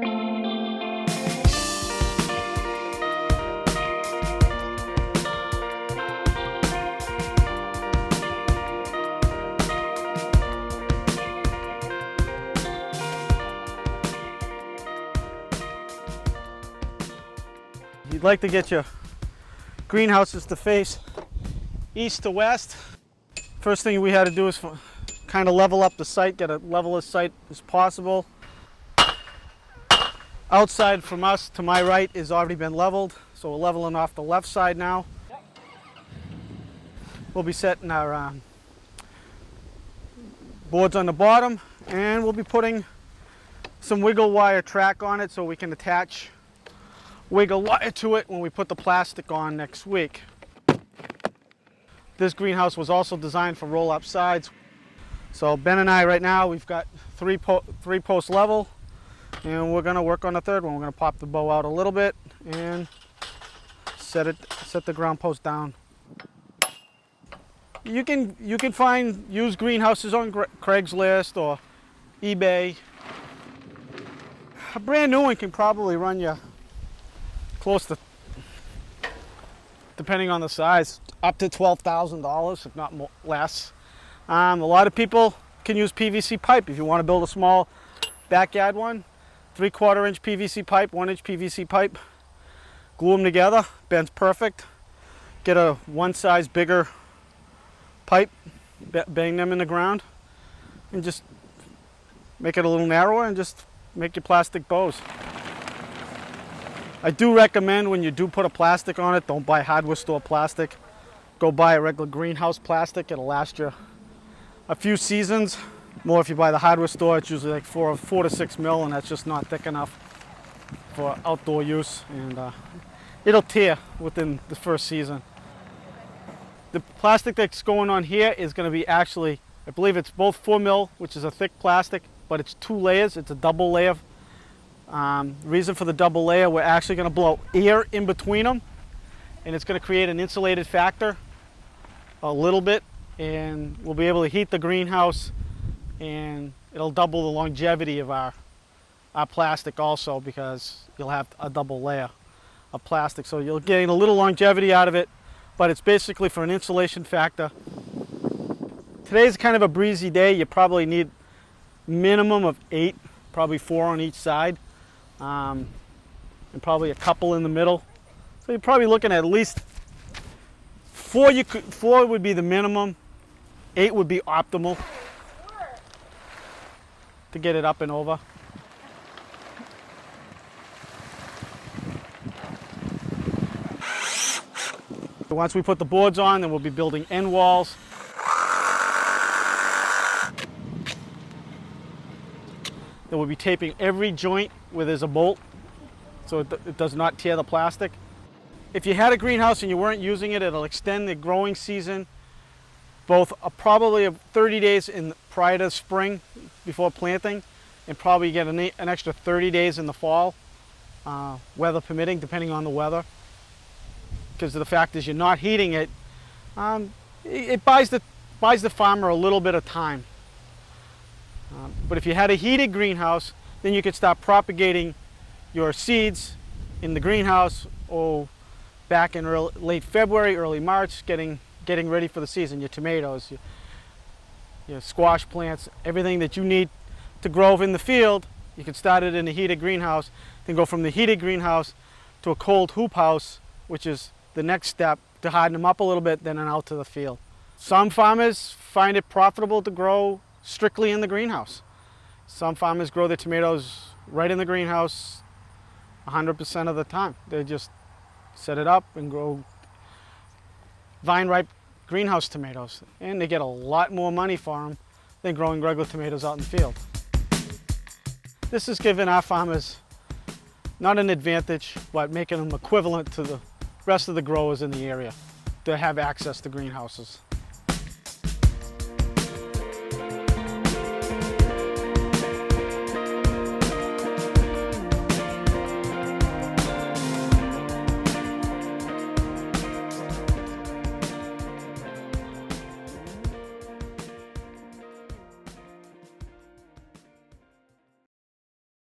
You'd like to get your greenhouses to face east to west. First thing we had to do is kind of level up the site, get a levelest site as possible. Outside from us to my right has already been leveled, so we're leveling off the left side now. We'll be setting our boards on the bottom, and we'll be putting some wiggle wire track on it so we can attach wiggle wire to it when we put the plastic on next week. This greenhouse was also designed for roll-up sides. So Ben and I right now, we've got three posts level, and we're gonna work on the third one. We're gonna pop the bow out a little bit and set the ground post down. You can find used greenhouses on Craigslist or eBay. A brand new one can probably run you close to, depending on the size, up to $12,000, if not more, less. A lot of people can use PVC pipe if you want to build a small backyard one. 3/4 inch PVC pipe, 1 inch PVC pipe. Glue them together, bends perfect. Get a one size bigger pipe, bang them in the ground, and just make it a little narrower and just make your plastic bows. I do recommend when you do put a plastic on it, don't buy hardware store plastic. Go buy a regular greenhouse plastic. It'll last you a few seasons. More if you buy the hardware store, it's usually like 4 to 6 mil, and that's just not thick enough for outdoor use, and it'll tear within the first season. The plastic that's going on here is going to be actually, I believe it's both 4 mil, which is a thick plastic, but it's 2 layers. It's a double layer. Reason for the double layer, we're actually going to blow air in between them, and it's going to create an insulated factor a little bit, and we'll be able to heat the greenhouse, and it'll double the longevity of our plastic also, because you'll have a double layer of plastic, so you'll gain a little longevity out of it, but it's basically for an insulation factor. Today's kind of a breezy day. You probably need minimum of 8, probably 4 on each side, and probably a couple in the middle. So you're probably looking at least 4. 4 would be the minimum. 8 would be optimal to get it up and over. Once we put the boards on, then we'll be building end walls. Then we'll be taping every joint where there's a bolt, so it does not tear the plastic. If you had a greenhouse and you weren't using it, it'll extend the growing season, both probably 30 days prior to spring before planting, and probably get an extra 30 days in the fall, weather permitting, depending on the weather. Because the fact is, you're not heating it, it buys the farmer a little bit of time. But if you had a heated greenhouse, then you could start propagating your seeds in the greenhouse back in late February, early March, getting ready for the season. Your tomatoes, your squash plants, everything that you need to grow in the field, you can start it in a heated greenhouse, then go from the heated greenhouse to a cold hoop house, which is the next step to harden them up a little bit, then out to the field. Some farmers find it profitable to grow strictly in the greenhouse. Some farmers grow their tomatoes right in the greenhouse 100% of the time. They just set it up and grow vine-ripe greenhouse tomatoes, and they get a lot more money for them than growing regular tomatoes out in the field. This has given our farmers not an advantage, but making them equivalent to the rest of the growers in the area to have access to greenhouses.